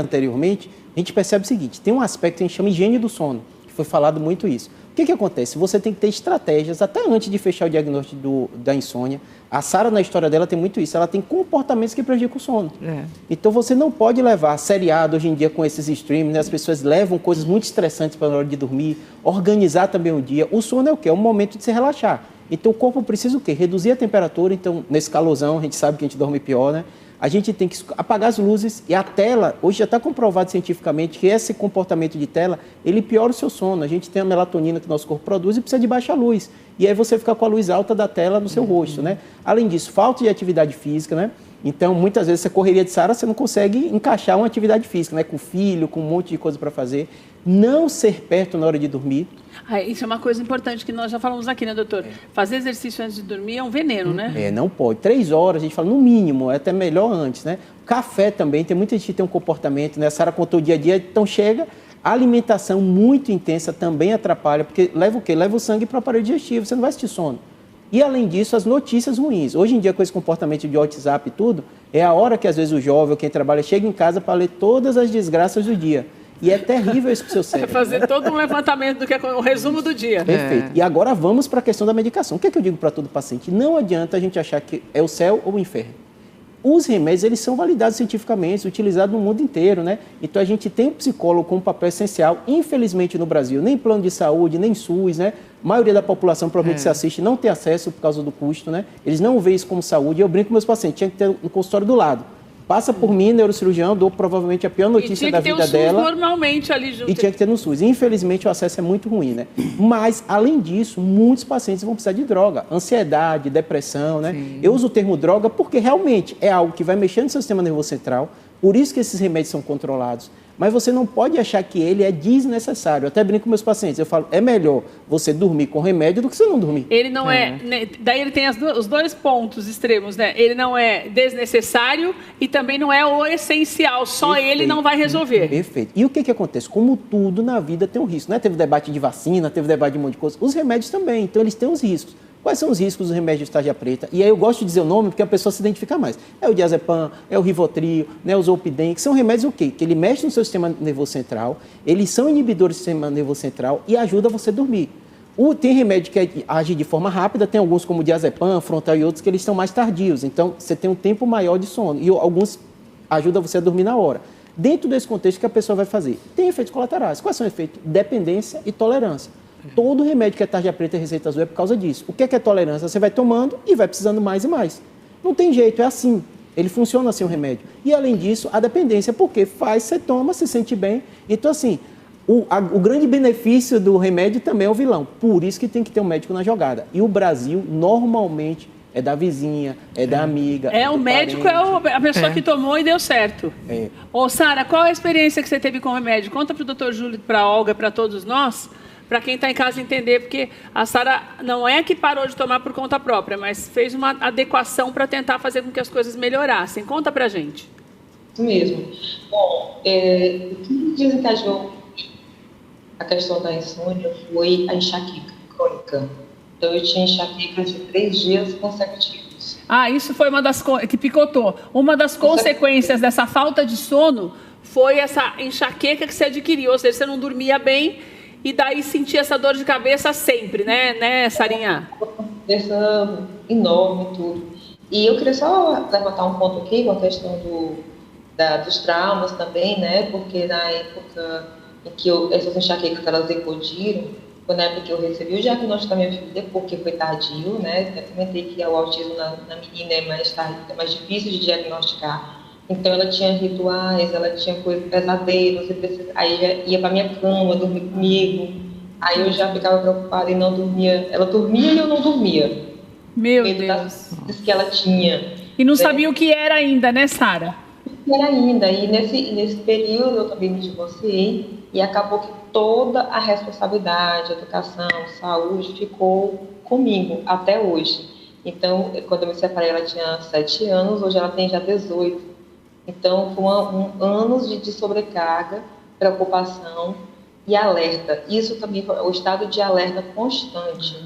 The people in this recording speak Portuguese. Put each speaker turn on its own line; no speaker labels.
anteriormente, a gente percebe o seguinte, tem um aspecto que a gente chama de higiene do sono, que foi falado muito isso. O que acontece? Você tem que ter estratégias, até antes de fechar o diagnóstico da insônia. A Sara, na história dela, tem muito isso. Ela tem comportamentos que prejudicam o sono. Então, você não pode levar seriado hoje em dia com esses streams, né? As pessoas levam coisas muito estressantes para a hora de dormir, organizar também o dia. O sono é o quê? É um momento de se relaxar. Então, o corpo precisa o quê? Reduzir a temperatura. Então, nesse calorzão, a gente sabe que a gente dorme pior, né? A gente tem que apagar as luzes e a tela, hoje já está comprovado cientificamente que esse comportamento de tela, ele piora o seu sono. A gente tem a melatonina que o nosso corpo produz e precisa de baixa luz. E aí você fica com a luz alta da tela no seu rosto, né? Além disso, falta de atividade física, né? Então, muitas vezes, essa correria de Sara, você não consegue encaixar uma atividade física, né? Com o filho, com um monte de coisa para fazer. Não ser perto na hora de dormir.
Isso é uma coisa importante que nós já falamos aqui, né, doutor? Fazer exercício antes de dormir é um veneno, né?
Não pode. 3 horas, a gente fala, no mínimo, é até melhor antes, né? Café também, tem muita gente que tem um comportamento, né? A Sara contou o dia a dia, então chega, a alimentação muito intensa também atrapalha, porque leva o quê? Leva o sangue para o aparelho digestivo, você não vai sentir sono. E, além disso, as notícias ruins. Hoje em dia, com esse comportamento de WhatsApp e tudo, é a hora que, às vezes, o jovem ou quem trabalha chega em casa para ler todas as desgraças do dia. E é terrível isso para o seu cérebro.
Fazer todo um levantamento do que é o resumo do dia.
Perfeito. E agora vamos para a questão da medicação. O que é que eu digo para todo paciente? Não adianta a gente achar que é o céu ou o inferno. Os remédios, eles são validados cientificamente, utilizados no mundo inteiro, né? Então, a gente tem o psicólogo como papel essencial. Infelizmente, no Brasil, nem plano de saúde, nem SUS, né? A maioria da população, provavelmente, se assiste, não tem acesso por causa do custo, né? Eles não veem isso como saúde. Eu brinco com meus pacientes, tinha que ter um consultório do lado. Passa por mim, neurocirurgião, dou provavelmente a pior notícia da vida dela.
E tinha que ter o SUS normalmente ali junto.
E tinha que ter no SUS. Infelizmente, o acesso é muito ruim, né? Mas, além disso, muitos pacientes vão precisar de droga. Ansiedade, depressão, né? Sim. Eu uso o termo droga porque realmente é algo que vai mexer no seu sistema nervoso central. Por isso que esses remédios são controlados. Mas você não pode achar que ele é desnecessário. Eu até brinco com meus pacientes. Eu falo, é melhor você dormir com remédio do que você não dormir.
Ele não daí ele tem os dois pontos extremos, né? Ele não é desnecessário e também não é o essencial. Só Perfeito. Ele não vai resolver.
Perfeito. E o que acontece? Como tudo na vida tem um risco, né? Teve debate de vacina, teve debate de um monte de coisa. Os remédios também. Então, eles têm os riscos. Quais são os riscos dos remédios de tarja preta? E aí eu gosto de dizer o nome porque a pessoa se identifica mais. É o diazepam, é o Rivotril, né, o Zolpidem, que são remédios o quê? Que ele mexe no seu sistema nervoso central, eles são inibidores do sistema nervoso central e ajuda você a dormir. Tem remédio que age de forma rápida, tem alguns como o diazepam, frontal e outros que eles são mais tardios. Então, você tem um tempo maior de sono e alguns ajudam você a dormir na hora. Dentro desse contexto, o que a pessoa vai fazer? Tem efeitos colaterais. Quais são os efeitos? Dependência e tolerância. Todo remédio que é tarja preta e receita azul é por causa disso. O que é tolerância? Você vai tomando e vai precisando mais e mais. Não tem jeito, é assim. Ele funciona assim o remédio. E, além disso, a dependência, porque faz, você toma, se sente bem. Então, assim, o grande benefício do remédio também é o vilão. Por isso que tem que ter um médico na jogada. E o Brasil, normalmente, é da vizinha, é da amiga.
O médico parente. É a pessoa que tomou e deu certo. Ô, Sara, qual a experiência que você teve com o remédio? Conta para o doutor Júlio, para a Olga, para todos nós, para quem está em casa entender, porque a Sara não é que parou de tomar por conta própria, mas fez uma adequação para tentar fazer com que as coisas melhorassem. Conta para a gente.
Isso mesmo. Bom, o que desencadeou a questão da insônia foi a enxaqueca crônica. Então, eu tinha enxaqueca de 3 dias consecutivos.
Isso foi uma das que picotou. Uma das consequências dessa falta de sono foi essa enxaqueca que você adquiriu, ou seja, você não dormia bem e daí sentia essa dor de cabeça sempre, né, Sarinha?
Cabeça enorme, tudo. E eu queria só levantar um ponto aqui com a questão dos traumas também, né? Porque na época em que essas enxaquecas elas eclodiram, foi na época que eu recebi o diagnóstico da minha filha, porque foi tardio, né? Eu comentei que o autismo na menina é mais difícil de diagnosticar. Então, ela tinha rituais, ela tinha pesadelos, aí ia para minha cama, dormir comigo. Aí eu já ficava preocupada e não dormia. Ela dormia e eu não dormia.
Meu Deus.
Das que ela tinha.
E não sabia o que era ainda, né, Sara?
Era ainda. E nesse período eu também me divorciei e acabou que toda a responsabilidade, educação, saúde, ficou comigo até hoje. Então, quando eu me separei, ela tinha 7 anos, hoje ela tem já 18. Então, foram anos de sobrecarga, preocupação e alerta. Isso também foi o estado de alerta constante.